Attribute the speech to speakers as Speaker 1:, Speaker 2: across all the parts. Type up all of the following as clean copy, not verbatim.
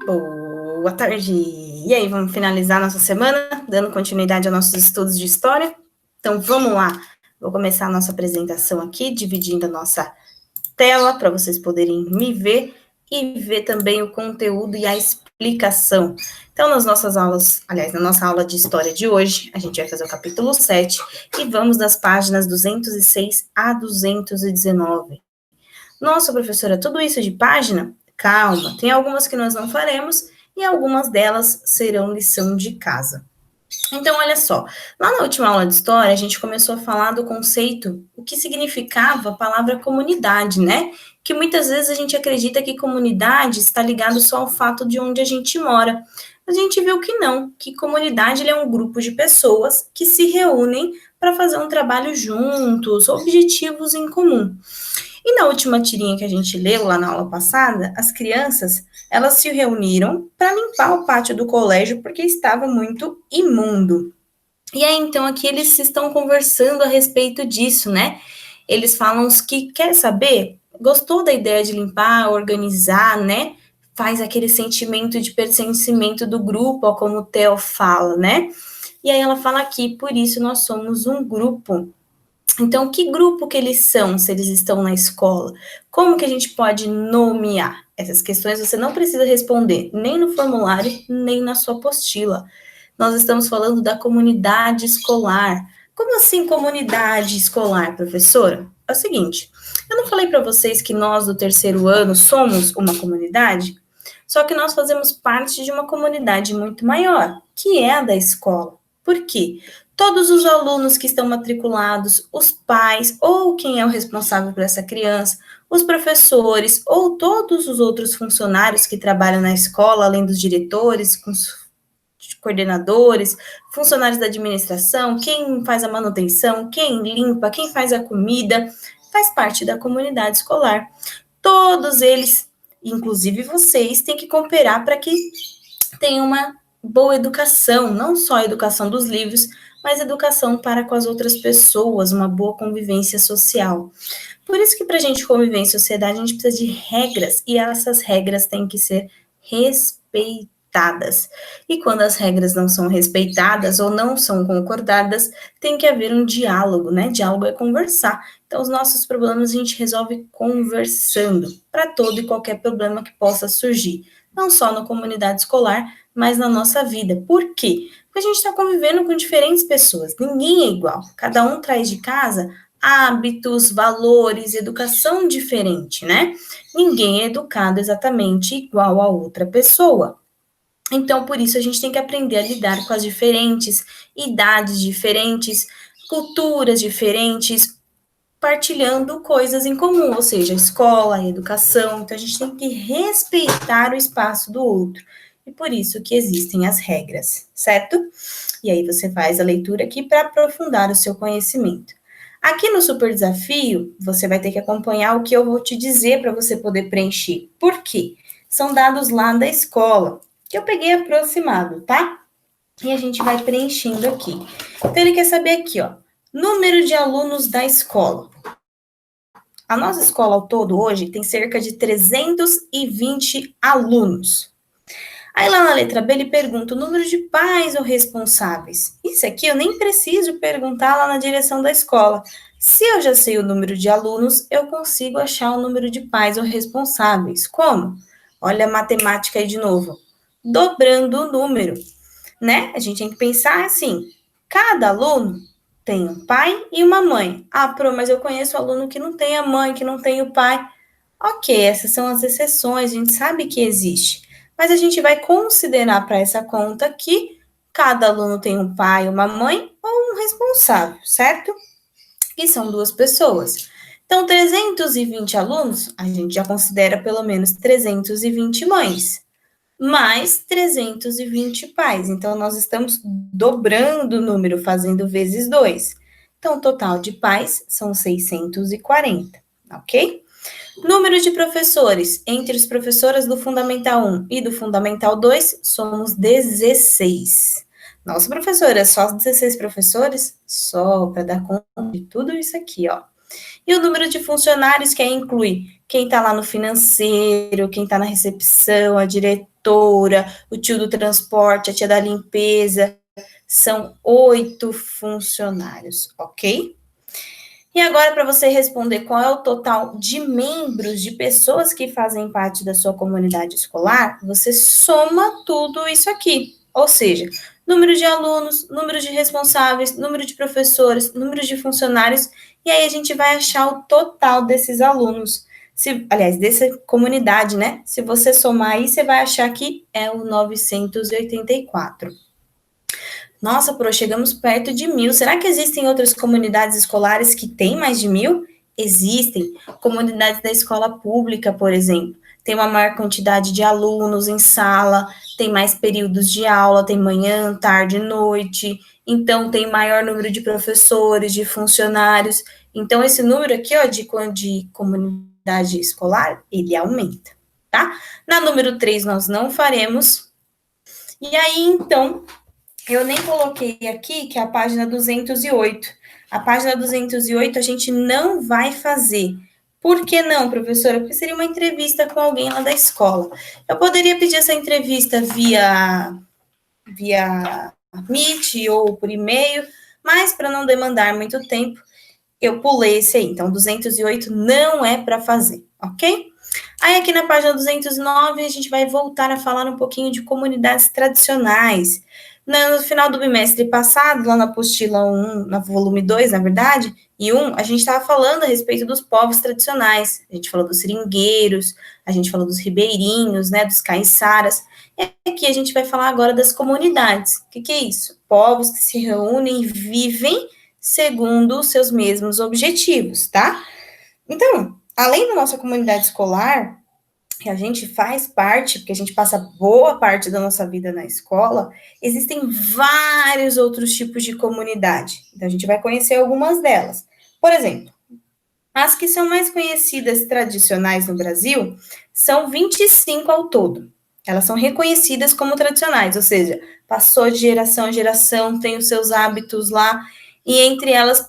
Speaker 1: Boa tarde! E aí, vamos finalizar nossa semana, dando continuidade aos nossos estudos de história? Então, vamos lá! Vou começar a nossa apresentação aqui, dividindo a nossa tela, para vocês poderem me ver e ver também o conteúdo e a explicação. Então, nas nossas aulas, aliás, na nossa aula de história de hoje, a gente vai fazer o capítulo 7 e vamos das páginas 206 a 219. Nossa, professora, tudo isso de página? Calma, tem algumas que nós não faremos e algumas delas serão lição de casa. Então, olha só, lá na última aula de história, a gente começou a falar do conceito, o que significava a palavra comunidade, né? Que muitas vezes a gente acredita que comunidade está ligado só ao fato de onde a gente mora. A gente viu que não, que comunidade é um grupo de pessoas que se reúnem para fazer um trabalho juntos, objetivos em comum. E na última tirinha que a gente leu lá na aula passada, as crianças, elas se reuniram para limpar o pátio do colégio porque estava muito imundo. E aí, então, aqui eles estão conversando a respeito disso, né? Eles falam que, quer saber? Gostou da ideia de limpar, organizar, né? Faz aquele sentimento de pertencimento do grupo, ó, como o Theo fala, né? E aí ela fala aqui, por isso nós somos um grupo. Então, que grupo que eles são, se eles estão na escola? Como que a gente pode nomear? Essas questões você não precisa responder, nem no formulário, nem na sua apostila. Nós estamos falando da comunidade escolar. Como assim comunidade escolar, professora? É o seguinte, eu não falei para vocês que nós do terceiro ano somos uma comunidade? Só que nós fazemos parte de uma comunidade muito maior, que é a da escola. Por quê? Todos os alunos que estão matriculados, os pais ou quem é o responsável por essa criança, os professores ou todos os outros funcionários que trabalham na escola, além dos diretores, coordenadores, funcionários da administração, quem faz a manutenção, quem limpa, quem faz a comida, faz parte da comunidade escolar. Todos eles, inclusive vocês, têm que cooperar para que tenha uma boa educação, não só a educação dos livros, mas educação para com as outras pessoas, uma boa convivência social. Por isso que para a gente conviver em sociedade, a gente precisa de regras, e essas regras têm que ser respeitadas. E quando as regras não são respeitadas ou não são concordadas, tem que haver um diálogo, né? Diálogo é conversar. Então, os nossos problemas a gente resolve conversando, para todo e qualquer problema que possa surgir. Não só na comunidade escolar, mas na nossa vida. Por quê? Porque a gente está convivendo com diferentes pessoas, ninguém é igual. Cada um traz de casa hábitos, valores, educação diferente, né? Ninguém é educado exatamente igual a outra pessoa. Então, por isso, a gente tem que aprender a lidar com as diferentes idades diferentes, culturas diferentes, partilhando coisas em comum, ou seja, a escola, a educação. Então, a gente tem que respeitar o espaço do outro. E por isso que existem as regras, certo? E aí você faz a leitura aqui para aprofundar o seu conhecimento. Aqui no Super Desafio, você vai ter que acompanhar o que eu vou te dizer para você poder preencher. Por quê? São dados lá da escola, que eu peguei aproximado, tá? E a gente vai preenchendo aqui. Então, ele quer saber aqui, ó, número de alunos da escola. A nossa escola ao todo hoje tem cerca de 320 alunos. Aí lá na letra B ele pergunta o número de pais ou responsáveis. Isso aqui eu nem preciso perguntar lá na direção da escola. Se eu já sei o número de alunos, eu consigo achar o número de pais ou responsáveis. Como? Olha a matemática aí de novo. Dobrando o número, né? A gente tem que pensar assim, cada aluno tem um pai e uma mãe. Ah, mas eu conheço aluno que não tem a mãe, que não tem o pai. Ok, essas são as exceções, a gente sabe que existe. Mas a gente vai considerar para essa conta que cada aluno tem um pai, uma mãe ou um responsável, certo? Que são duas pessoas. Então, 320 alunos, a gente já considera pelo menos 320 mães, mais 320 pais. Então, nós estamos dobrando o número, fazendo vezes 2. Então, o total de pais são 640, ok? Número de professores. Entre os professores do Fundamental 1 e do Fundamental 2, somos 16. Nossa, professora, só 16 professores? Só para dar conta de tudo isso aqui, ó. E o número de funcionários, que aí inclui quem está lá no financeiro, quem está na recepção, a diretora, o tio do transporte, a tia da limpeza, são 8 funcionários, ok? E agora, para você responder qual é o total de membros, de pessoas que fazem parte da sua comunidade escolar, você soma tudo isso aqui. Ou seja, número de alunos, número de responsáveis, número de professores, número de funcionários, e aí a gente vai achar o total desses alunos. Aliás, dessa comunidade, né? Se você somar aí, você vai achar que é o 984. Nossa, Pro, chegamos perto de 1.000. Será que existem outras comunidades escolares que têm mais de 1.000? Existem. Comunidades da escola pública, por exemplo, tem uma maior quantidade de alunos em sala, tem mais períodos de aula, tem manhã, tarde, noite, então tem maior número de professores, de funcionários. Então, esse número aqui, ó, de comunidade escolar, ele aumenta, tá? Na número 3, nós não faremos. E aí, então, eu nem coloquei aqui que é a página 208. A página 208 a gente não vai fazer. Por que não, professora? Porque seria uma entrevista com alguém lá da escola. Eu poderia pedir essa entrevista via Meet ou por e-mail, mas para não demandar muito tempo, eu pulei esse aí. Então, 208 não é para fazer, ok? Aí aqui na página 209 a gente vai voltar a falar um pouquinho de comunidades tradicionais. No final do bimestre passado, lá na apostila 1, na volume 2, na verdade, e 1, a gente estava falando a respeito dos povos tradicionais. A gente falou dos seringueiros, a gente falou dos ribeirinhos, né, dos caiçaras. E aqui a gente vai falar agora das comunidades. O que é isso? Povos que se reúnem e vivem segundo os seus mesmos objetivos, tá? Então, além da nossa comunidade escolar, que a gente faz parte, porque a gente passa boa parte da nossa vida na escola, existem vários outros tipos de comunidade. Então, a gente vai conhecer algumas delas. Por exemplo, as que são mais conhecidas tradicionais no Brasil são 25 ao todo. Elas são reconhecidas como tradicionais, ou seja, passou de geração em geração, tem os seus hábitos lá, e entre elas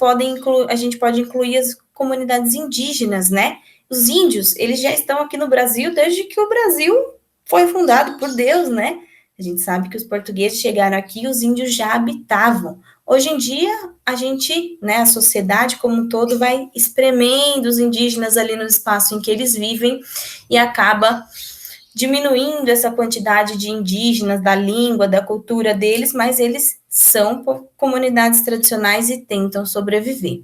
Speaker 1: a gente pode incluir as comunidades indígenas, né? Os índios, eles já estão aqui no Brasil desde que o Brasil foi fundado por Deus, né? A gente sabe que os portugueses chegaram aqui e os índios já habitavam. Hoje em dia, a gente, né, a sociedade como um todo vai espremendo os indígenas ali no espaço em que eles vivem e acaba diminuindo essa quantidade de indígenas, da língua, da cultura deles, mas eles são comunidades tradicionais e tentam sobreviver.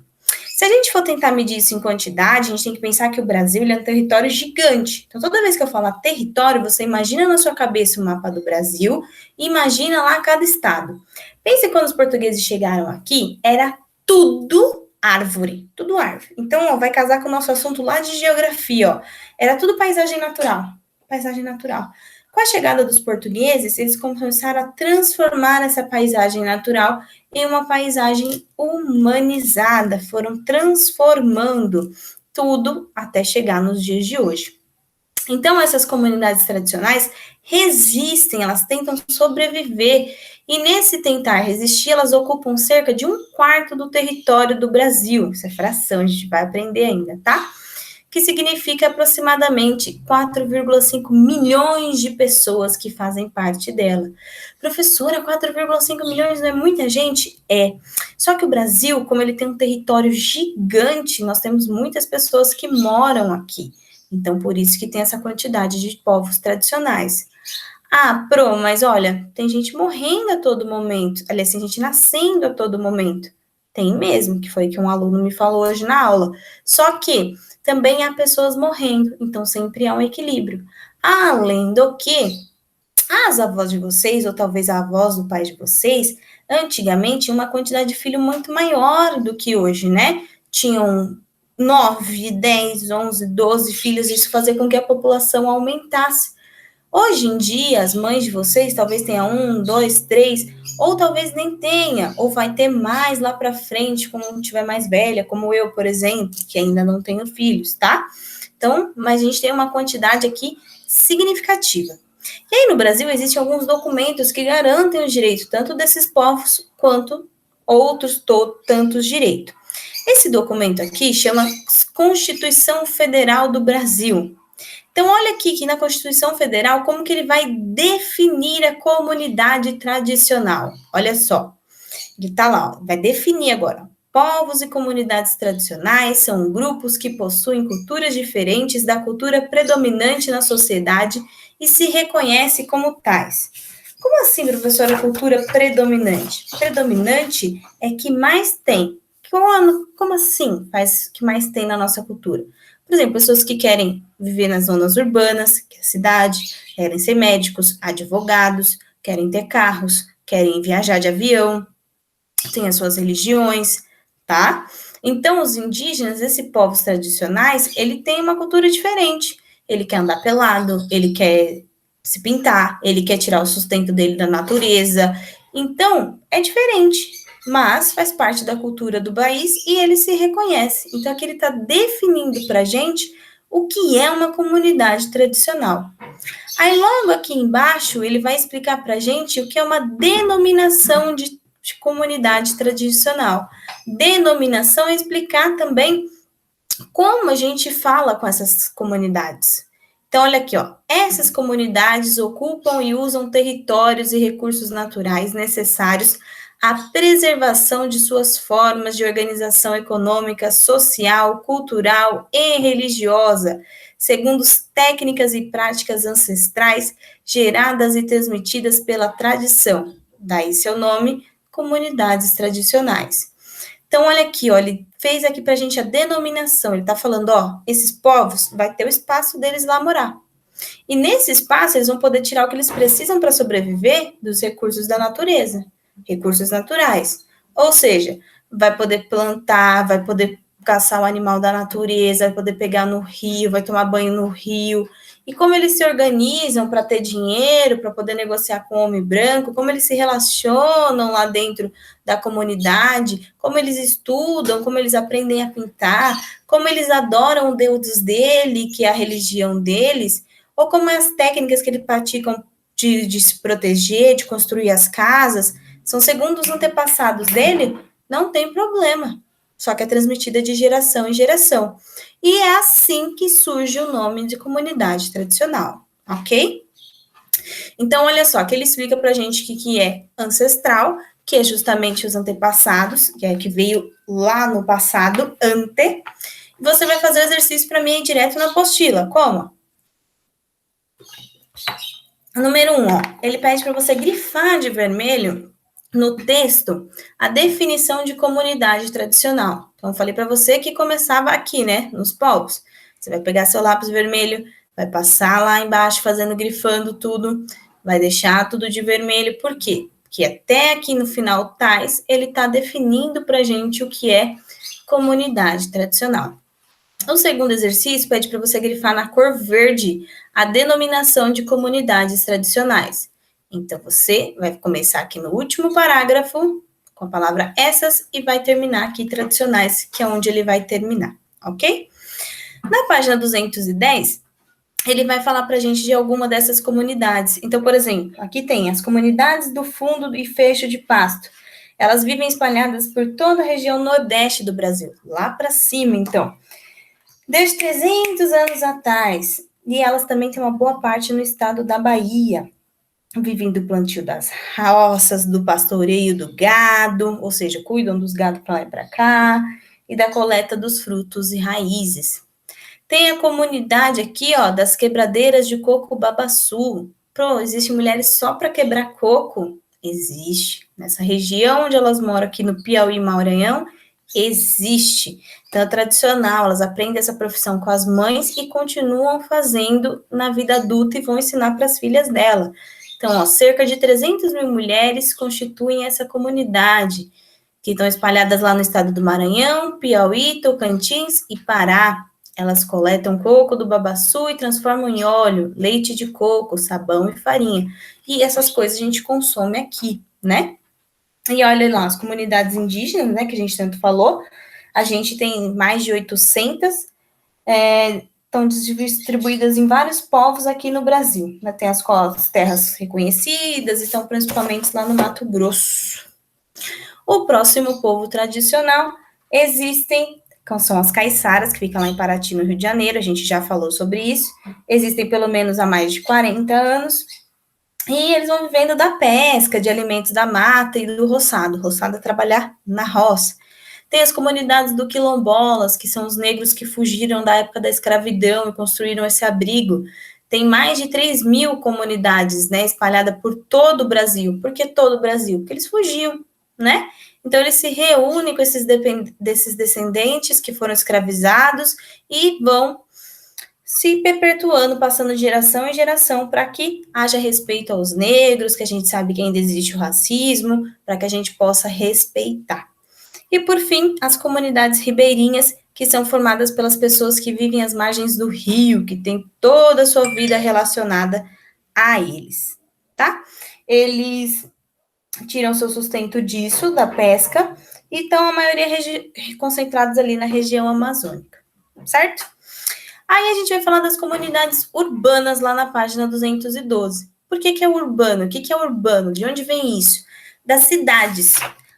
Speaker 1: Se a gente for tentar medir isso em quantidade, a gente tem que pensar que o Brasil ele é um território gigante. Então, toda vez que eu falar território, você imagina na sua cabeça o mapa do Brasil e imagina lá cada estado. Pense quando os portugueses chegaram aqui, era tudo árvore, tudo árvore. Então, ó, vai casar com o nosso assunto lá de geografia, ó. Era tudo paisagem natural, paisagem natural. Com a chegada dos portugueses, eles começaram a transformar essa paisagem natural em uma paisagem humanizada, foram transformando tudo até chegar nos dias de hoje. Então, essas comunidades tradicionais resistem, elas tentam sobreviver, e nesse tentar resistir, elas ocupam cerca de 1/4 do território do Brasil. Isso é fração, a gente vai aprender ainda, tá? Que significa aproximadamente 4,5 milhões de pessoas que fazem parte dela. Professora, 4,5 milhões não é muita gente? É. Só que o Brasil, como ele tem um território gigante, nós temos muitas pessoas que moram aqui. Então, por isso que tem essa quantidade de povos tradicionais. Ah, Pro, mas olha, tem gente morrendo a todo momento. Aliás, tem gente nascendo a todo momento. Tem mesmo, que foi que um aluno me falou hoje na aula. Só que também há pessoas morrendo, então sempre há um equilíbrio. Além do que, as avós de vocês, ou talvez a avós do pai de vocês, antigamente uma quantidade de filho muito maior do que hoje, né? Tinham 9, 10, 11, 12 filhos, isso fazia com que a população aumentasse. Hoje em dia, as mães de vocês talvez tenham 1, 2, 3, ou talvez nem tenha, ou vai ter mais lá para frente, quando tiver mais velha, como eu, por exemplo, que ainda não tenho filhos, tá? Então, mas a gente tem uma quantidade aqui significativa. E aí, no Brasil, existem alguns documentos que garantem o direito tanto desses povos quanto outros tantos direitos. Esse documento aqui chama Constituição Federal do Brasil. Então, olha aqui que na Constituição Federal, como que ele vai definir a comunidade tradicional. Olha só, ele está lá, ó, vai definir agora. Povos e comunidades tradicionais são grupos que possuem culturas diferentes da cultura predominante na sociedade e se reconhecem como tais. Como assim, professora, cultura predominante? Predominante é que mais tem. Como assim faz que mais tem na nossa cultura? Por exemplo, pessoas que querem viver nas zonas urbanas, que é a cidade, querem ser médicos, advogados, querem ter carros, querem viajar de avião, têm as suas religiões, tá? Então, os indígenas, esses povos tradicionais, ele tem uma cultura diferente. Ele quer andar pelado, ele quer se pintar, ele quer tirar o sustento dele da natureza. Então, é diferente, mas faz parte da cultura do país e ele se reconhece. Então, aqui ele está definindo para a gente o que é uma comunidade tradicional. Aí, logo aqui embaixo, ele vai explicar para a gente o que é uma denominação de comunidade tradicional. Denominação é explicar também como a gente fala com essas comunidades. Então, olha aqui, ó. Essas comunidades ocupam e usam territórios e recursos naturais necessários à preservação de suas formas de organização econômica, social, cultural e religiosa, segundo técnicas e práticas ancestrais geradas e transmitidas pela tradição. Daí seu nome, comunidades tradicionais. Então, olha aqui, ó, ele fez aqui para a gente a denominação. Ele está falando, ó, esses povos vai ter o espaço deles lá morar. E nesse espaço, eles vão poder tirar o que eles precisam para sobreviver dos recursos da natureza, recursos naturais. Ou seja, vai poder plantar, vai poder caçar o animal da natureza, vai poder pegar no rio, vai tomar banho no rio. E como eles se organizam para ter dinheiro, para poder negociar com o homem branco, como eles se relacionam lá dentro da comunidade, como eles estudam, como eles aprendem a pintar, como eles adoram o Deus dele, que é a religião deles, ou como as técnicas que eles praticam de se proteger, de construir as casas, são segundo os antepassados dele, não tem problema. Só que é transmitida de geração em geração. E é assim que surge o nome de comunidade tradicional, ok? Então, olha só, que ele explica pra gente o que é ancestral, que é justamente os antepassados, que é que veio lá no passado, ante. Você vai fazer o exercício para mim aí direto na apostila. Como? Número 1, ó, ele pede para você grifar de vermelho no texto a definição de comunidade tradicional. Então, eu falei para você que começava aqui, né, nos povos. Você vai pegar seu lápis vermelho, vai passar lá embaixo fazendo, grifando tudo, vai deixar tudo de vermelho. Por quê? Porque até aqui no final, tais, ele está definindo para a gente o que é comunidade tradicional. O segundo exercício pede para você grifar na cor verde a denominação de comunidades tradicionais. Então, você vai começar aqui no último parágrafo, com a palavra essas, e vai terminar aqui tradicionais, que é onde ele vai terminar, ok? Na página 210, ele vai falar para a gente de alguma dessas comunidades. Então, por exemplo, aqui tem as comunidades do fundo e fecho de pasto. Elas vivem espalhadas por toda a região nordeste do Brasil, lá para cima, então. Desde 300 anos atrás, e elas também têm uma boa parte no estado da Bahia, vivem do plantio das roças, do pastoreio do gado, ou seja, cuidam dos gados para lá e para cá, e da coleta dos frutos e raízes. Tem a comunidade aqui, ó, das quebradeiras de coco babaçu. Pô, existem mulheres só para quebrar coco? Existe. Nessa região onde elas moram, aqui no Piauí e Maranhão, existe. Então, é tradicional, elas aprendem essa profissão com as mães e continuam fazendo na vida adulta e vão ensinar para as filhas dela. Então, ó, cerca de 300 mil mulheres constituem essa comunidade, que estão espalhadas lá no estado do Maranhão, Piauí, Tocantins e Pará. Elas coletam coco do babaçu e transformam em óleo, leite de coco, sabão e farinha. E essas coisas a gente consome aqui, né? E olha lá, as comunidades indígenas, né, que a gente tanto falou, a gente tem mais de 800, estão distribuídas em vários povos aqui no Brasil. Né? Tem as terras reconhecidas, e estão principalmente lá no Mato Grosso. O próximo povo tradicional Existem, são as caiçaras, que ficam lá em Paraty, no Rio de Janeiro, a gente já falou sobre isso. Existem pelo menos há mais de 40 anos. E eles vão vivendo da pesca, de alimentos da mata e do roçado. Roçado é trabalhar na roça. Tem as comunidades do quilombolas, que são os negros que fugiram da época da escravidão e construíram esse abrigo. Tem mais de 3.000 comunidades, né, espalhadas por todo o Brasil. Por que todo o Brasil? Porque eles fugiam, né? Então, eles se reúnem com desses descendentes que foram escravizados e vão se perpetuando, passando de geração em geração, para que haja respeito aos negros, que a gente sabe que ainda existe o racismo, para que a gente possa respeitar. E, por fim, as comunidades ribeirinhas, que são formadas pelas pessoas que vivem às margens do rio, que têm toda a sua vida relacionada a eles, tá? Eles tiram seu sustento disso, da pesca, e estão a maioria concentrados ali na região amazônica, certo? Aí a gente vai falar das comunidades urbanas lá na página 212. Por que é urbano? O que é urbano? De onde vem isso? Das cidades.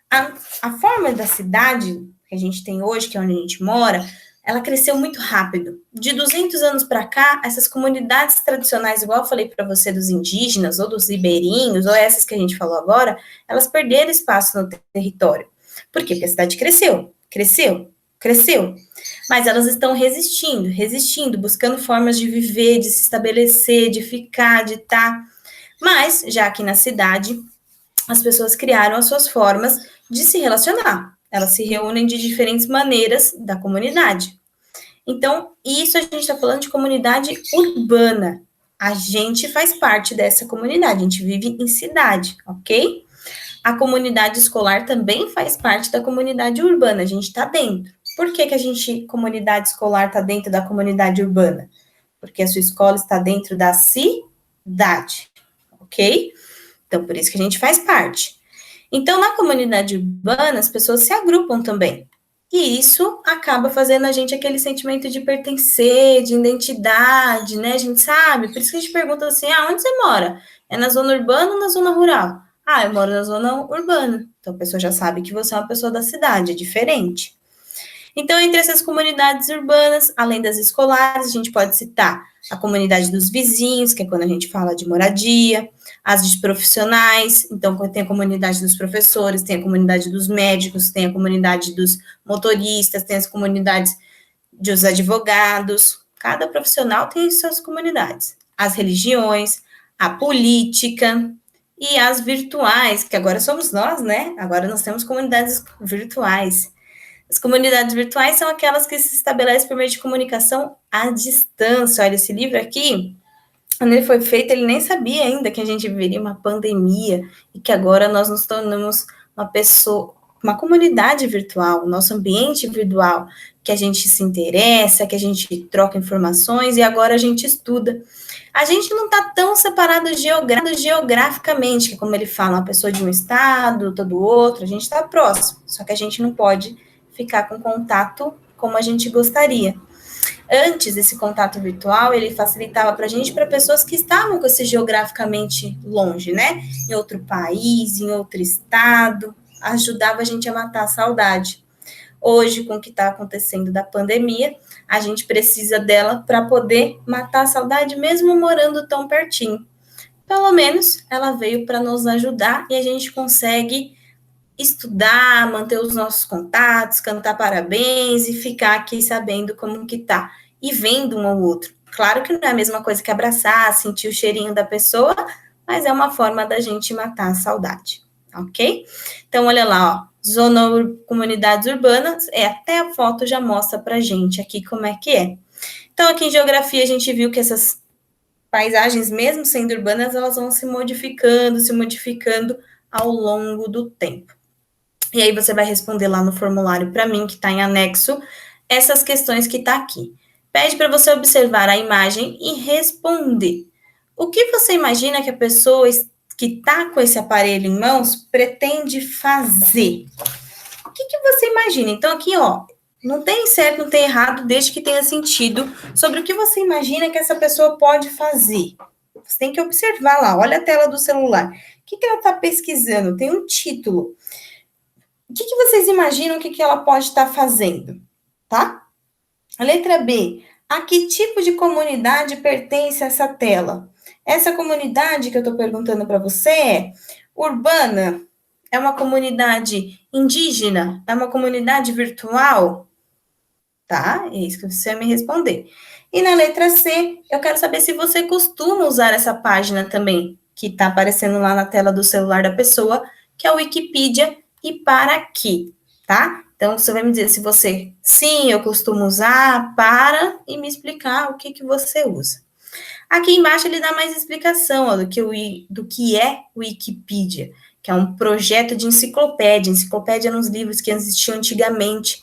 Speaker 1: A forma da cidade que a gente tem hoje, que é onde a gente mora, ela cresceu muito rápido. De 200 anos para cá, essas comunidades tradicionais, igual eu falei para você dos indígenas, ou dos ribeirinhos, ou essas que a gente falou agora, elas perderam espaço no território. Por quê? Porque a cidade cresceu. Mas elas estão resistindo, buscando formas de viver, de se estabelecer, de ficar, de estar. Mas, já aqui na cidade, as pessoas criaram as suas formas de se relacionar. Elas se reúnem de diferentes maneiras da comunidade. Então, isso a gente está falando de comunidade urbana. A gente faz parte dessa comunidade, a gente vive em cidade, ok? A comunidade escolar também faz parte da comunidade urbana, a gente está dentro. Por que comunidade escolar está dentro da comunidade urbana? Porque a sua escola está dentro da cidade, ok? Então, por isso que a gente faz parte. Então, na comunidade urbana, as pessoas se agrupam também. E isso acaba fazendo a gente aquele sentimento de pertencer, de identidade, né? A gente sabe, por isso que a gente pergunta assim, onde você mora? É na zona urbana ou na zona rural? Eu moro na zona urbana. Então, a pessoa já sabe que você é uma pessoa da cidade, é diferente. Então, entre essas comunidades urbanas, além das escolares, a gente pode citar a comunidade dos vizinhos, que é quando a gente fala de moradia, as de profissionais, então tem a comunidade dos professores, tem a comunidade dos médicos, tem a comunidade dos motoristas, tem as comunidades dos advogados, cada profissional tem suas comunidades. As religiões, a política e as virtuais, que agora somos nós, né? Agora nós temos comunidades virtuais. As comunidades virtuais são aquelas que se estabelecem por meio de comunicação à distância. Olha, esse livro aqui, quando ele foi feito, ele nem sabia ainda que a gente viveria uma pandemia e que agora nós nos tornamos uma comunidade virtual, nosso ambiente virtual, que a gente se interessa, que a gente troca informações e agora a gente estuda. A gente não está tão separado geograficamente, que como ele fala, uma pessoa de um estado, outra do outro, a gente está próximo, só que a gente não pode ficar com contato como a gente gostaria. Antes, esse contato virtual, ele facilitava para a gente, para pessoas que estavam com esse geograficamente longe, né? Em outro país, em outro estado, ajudava a gente a matar a saudade. Hoje, com o que está acontecendo da pandemia, a gente precisa dela para poder matar a saudade, mesmo morando tão pertinho. Pelo menos, ela veio para nos ajudar e a gente consegue estudar, manter os nossos contatos, cantar parabéns e ficar aqui sabendo como que tá e vendo um ao outro. Claro que não é a mesma coisa que abraçar, sentir o cheirinho da pessoa, mas é uma forma da gente matar a saudade, ok? Então, olha lá, comunidades urbanas, até a foto já mostra pra gente aqui como é que é. Então, aqui em geografia, a gente viu que essas paisagens, mesmo sendo urbanas, elas vão se modificando ao longo do tempo. E aí você vai responder lá no formulário para mim, que está em anexo, essas questões que está aqui. Pede para você observar a imagem e responder. O que você imagina que a pessoa que está com esse aparelho em mãos pretende fazer? O que você imagina? Então, aqui, não tem certo, não tem errado, desde que tenha sentido sobre o que você imagina que essa pessoa pode fazer. Você tem que observar lá, olha a tela do celular. O que ela está pesquisando? Tem um título. O que vocês imaginam que ela pode estar fazendo, tá? A letra B. A que tipo de comunidade pertence essa tela? Essa comunidade que eu estou perguntando para você é urbana? É uma comunidade indígena? É uma comunidade virtual? Tá? É isso que você vai me responder. E na letra C, eu quero saber se você costuma usar essa página também, que está aparecendo lá na tela do celular da pessoa, que é o Wikipedia, e para quê, tá? Então, você vai me dizer se você, sim, eu costumo usar, para, e me explicar o que você usa. Aqui embaixo ele dá mais explicação ó, do que é Wikipedia, que é um projeto de enciclopédia. Enciclopédia nos livros que existiam antigamente.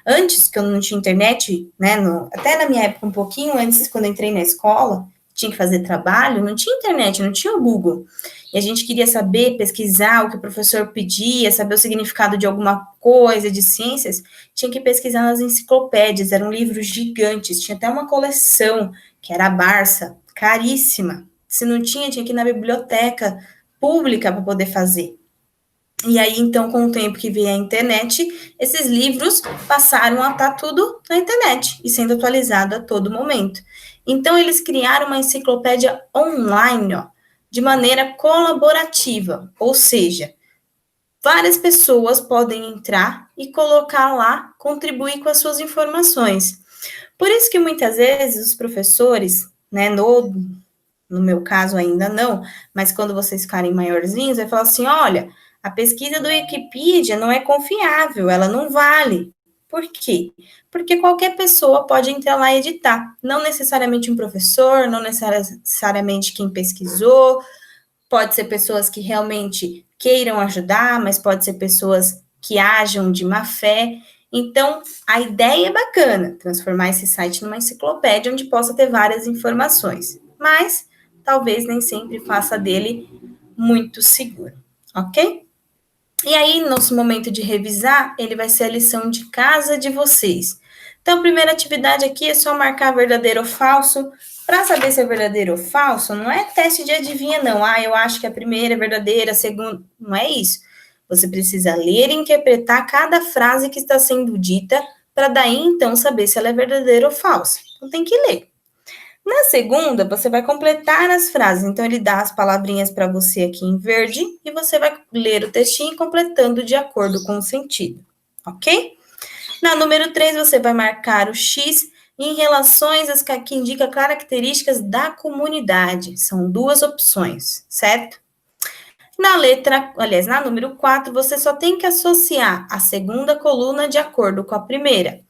Speaker 1: Antes, que eu não tinha internet, né? Até na minha época, um pouquinho antes, quando eu entrei na escola, tinha que fazer trabalho, não tinha internet, não tinha o Google. E a gente queria saber, pesquisar o que o professor pedia, saber o significado de alguma coisa, de ciências, tinha que pesquisar nas enciclopédias, eram livros gigantes, tinha até uma coleção, que era a Barça, caríssima. Se não tinha, tinha que ir na biblioteca pública para poder fazer. E aí, então, com o tempo que veio a internet, esses livros passaram a estar tudo na internet e sendo atualizado a todo momento. Então, eles criaram uma enciclopédia online, ó, de maneira colaborativa, ou seja, várias pessoas podem entrar e colocar lá, contribuir com as suas informações. Por isso que muitas vezes os professores, né, no meu caso ainda não, mas quando vocês ficarem maiorzinhos, vai falar assim: olha, a pesquisa do Wikipedia não é confiável, ela não vale. Por quê? Porque qualquer pessoa pode entrar lá e editar. Não necessariamente um professor, não necessariamente quem pesquisou, pode ser pessoas que realmente queiram ajudar, mas pode ser pessoas que ajam de má fé. Então, a ideia é bacana, transformar esse site numa enciclopédia onde possa ter várias informações, mas talvez nem sempre faça dele muito seguro, ok? E aí, nosso momento de revisar, ele vai ser a lição de casa de vocês. Então, a primeira atividade aqui é só marcar verdadeiro ou falso. Para saber se é verdadeiro ou falso, não é teste de adivinha, não. Ah, eu acho que a primeira é verdadeira, a segunda. Não é isso. Você precisa ler e interpretar cada frase que está sendo dita, para daí então saber se ela é verdadeira ou falsa. Então, tem que ler. Na segunda, você vai completar as frases. Então, ele dá as palavrinhas para você aqui em verde e você vai ler o textinho completando de acordo com o sentido, ok? Na número 3, você vai marcar o X em relações às que indica características da comunidade. São duas opções, certo? Na número 4, você só tem que associar a segunda coluna de acordo com a primeira.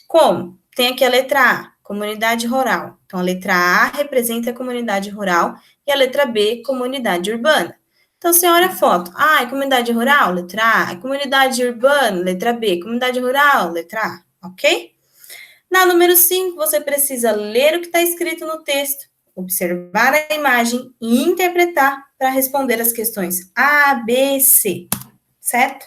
Speaker 1: Como? Tem aqui a letra A, comunidade rural. Então, a letra A representa a comunidade rural e a letra B, comunidade urbana. Então, você olha a foto. Ah, é comunidade rural? Letra A. É comunidade urbana? Letra B. Comunidade rural? Letra A. Ok? Na número 5, você precisa ler o que está escrito no texto, observar a imagem e interpretar para responder as questões A, B, C, certo?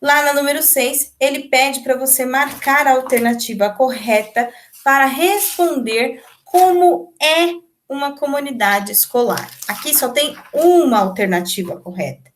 Speaker 1: Lá na número 6, ele pede para você marcar a alternativa correta para responder como é uma comunidade escolar. Aqui só tem uma alternativa correta.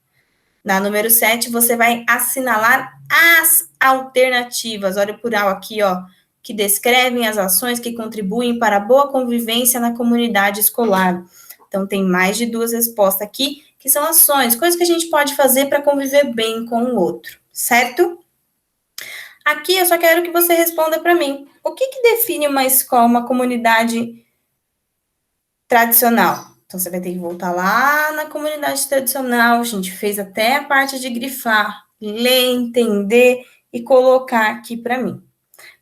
Speaker 1: Na número 7, você vai assinalar as alternativas. Olha o plural aqui, ó, que descrevem as ações que contribuem para a boa convivência na comunidade escolar. Então, tem mais de duas respostas aqui, que são ações, coisas que a gente pode fazer para conviver bem com o outro, certo? Aqui eu só quero que você responda para mim. O que define uma escola, uma comunidade tradicional? Então, você vai ter que voltar lá na comunidade tradicional. A gente fez até a parte de grifar, ler, entender e colocar aqui para mim.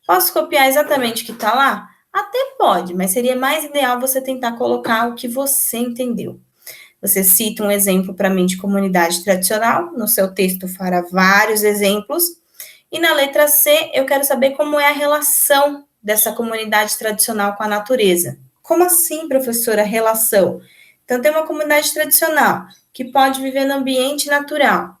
Speaker 1: Posso copiar exatamente o que está lá? Até pode, mas seria mais ideal você tentar colocar o que você entendeu. Você cita um exemplo para mim de comunidade tradicional, no seu texto fará vários exemplos, e na letra C eu quero saber como é a relação dessa comunidade tradicional com a natureza. Como assim, professora, relação? Então, tem uma comunidade tradicional que pode viver no ambiente natural.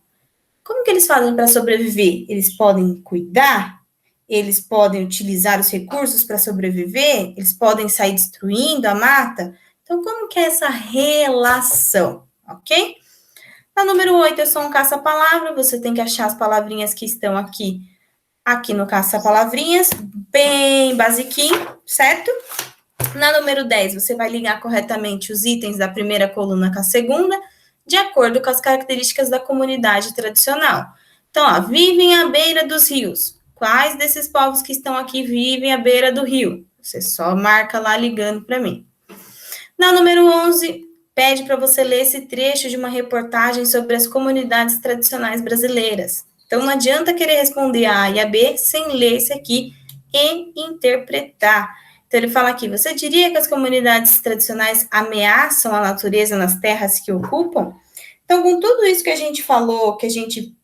Speaker 1: Como que eles fazem para sobreviver? Eles podem cuidar? Eles podem utilizar os recursos para sobreviver? Eles podem sair destruindo a mata? Então, como que é essa relação? Ok? Na número 8, é só um caça-palavra, você tem que achar as palavrinhas que estão aqui no caça-palavrinhas, bem basiquinho, certo? Na número 10, você vai ligar corretamente os itens da primeira coluna com a segunda, de acordo com as características da comunidade tradicional. Então, ó, vivem à beira dos rios. Quais desses povos que estão aqui vivem à beira do rio? Você só marca lá ligando para mim. Na número 11, pede para você ler esse trecho de uma reportagem sobre as comunidades tradicionais brasileiras. Então, não adianta querer responder a A e a B sem ler esse aqui e interpretar. Então, ele fala aqui, você diria que as comunidades tradicionais ameaçam a natureza nas terras que ocupam? Então, com tudo isso que a gente falou, que a gente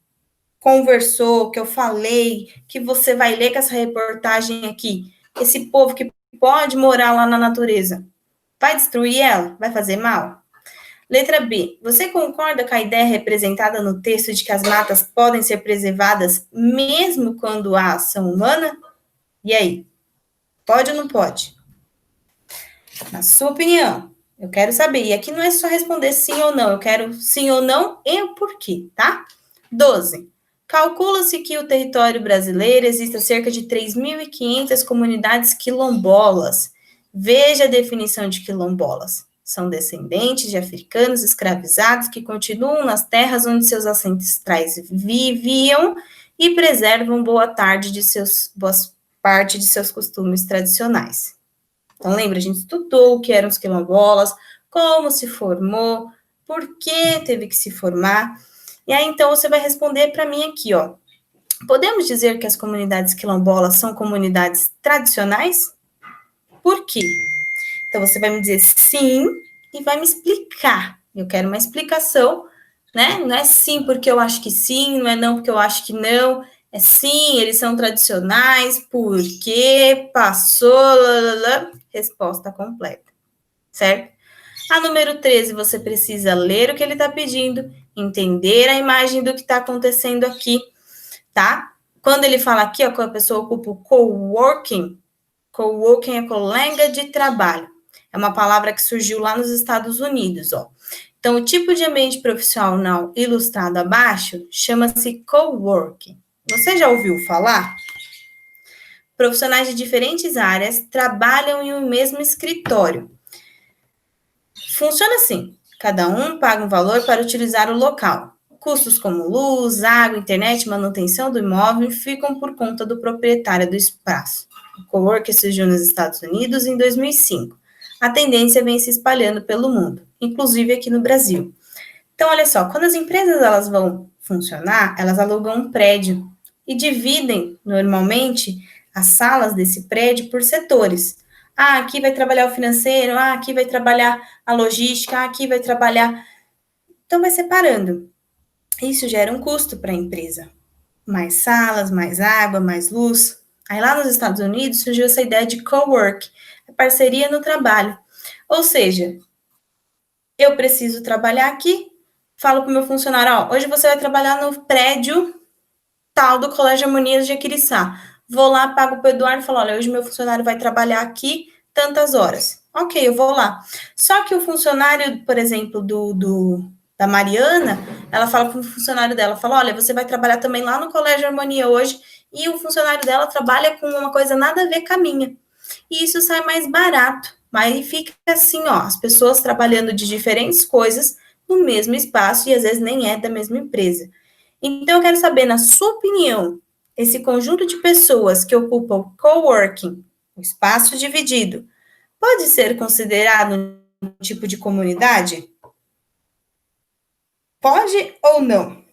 Speaker 1: conversou, que eu falei, que você vai ler com essa reportagem aqui, esse povo que pode morar lá na natureza, vai destruir ela? Vai fazer mal? Letra B. Você concorda com a ideia representada no texto de que as matas podem ser preservadas mesmo quando há ação humana? E aí? Pode ou não pode? Na sua opinião, eu quero saber. E aqui não é só responder sim ou não, eu quero sim ou não e o porquê, tá? 12. Calcula-se que o território brasileiro exista cerca de 3.500 comunidades quilombolas. Veja a definição de quilombolas. São descendentes de africanos escravizados que continuam nas terras onde seus ancestrais viviam e preservam boa parte de seus costumes tradicionais. Então, lembra, a gente estudou o que eram os quilombolas, como se formou, por que teve que se formar. E aí, então, você vai responder para mim aqui, ó. Podemos dizer que as comunidades quilombolas são comunidades tradicionais? Por quê? Então, você vai me dizer sim e vai me explicar. Eu quero uma explicação, né? Não é sim porque eu acho que sim, não é não porque eu acho que não. É sim, eles são tradicionais, porque passou, lalala, resposta completa, certo? A número 13, você precisa ler o que ele está pedindo, entender a imagem do que está acontecendo aqui, tá? Quando ele fala aqui, ó, que a pessoa ocupa o coworking é colega de trabalho. É uma palavra que surgiu lá nos Estados Unidos, ó. Então, o tipo de ambiente profissional ilustrado abaixo chama-se coworking. Você já ouviu falar? Profissionais de diferentes áreas trabalham em um mesmo escritório. Funciona assim: cada um paga um valor para utilizar o local. Custos como luz, água, internet, manutenção do imóvel ficam por conta do proprietário do espaço. O coworking surgiu nos Estados Unidos em 2005. A tendência vem se espalhando pelo mundo, inclusive aqui no Brasil. Então, olha só, quando as empresas elas vão funcionar, elas alugam um prédio e dividem, normalmente, as salas desse prédio por setores. Ah, aqui vai trabalhar o financeiro, ah, aqui vai trabalhar a logística, ah, aqui vai trabalhar... Então, vai separando. Isso gera um custo para a empresa. Mais salas, mais água, mais luz. Aí, lá nos Estados Unidos, surgiu essa ideia de cowork, parceria no trabalho. Ou seja, eu preciso trabalhar aqui, falo para o meu funcionário, ó, hoje você vai trabalhar no prédio tal do Colégio Harmonias de Jaquiriçá. Vou lá, pago para o Eduardo e falo, olha, hoje meu funcionário vai trabalhar aqui tantas horas. Ok, eu vou lá. Só que o funcionário, por exemplo, da Mariana, ela fala para o funcionário dela, fala, olha, você vai trabalhar também lá no Colégio Harmonia hoje, e o funcionário dela trabalha com uma coisa nada a ver com a minha. E isso sai mais barato. Mas fica assim, ó, as pessoas trabalhando de diferentes coisas no mesmo espaço e às vezes nem é da mesma empresa. Então, eu quero saber, na sua opinião, esse conjunto de pessoas que ocupam o coworking, o espaço dividido, pode ser considerado um tipo de comunidade? Pode ou não?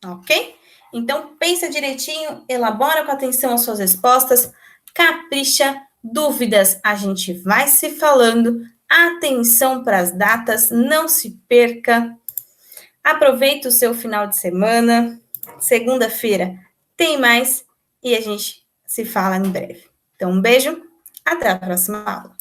Speaker 1: Ok? Então, pensa direitinho, elabora com atenção as suas respostas, capricha, dúvidas, a gente vai se falando, atenção para as datas, não se perca, aproveita o seu final de semana, segunda-feira tem mais e a gente se fala em breve. Então, um beijo, até a próxima aula.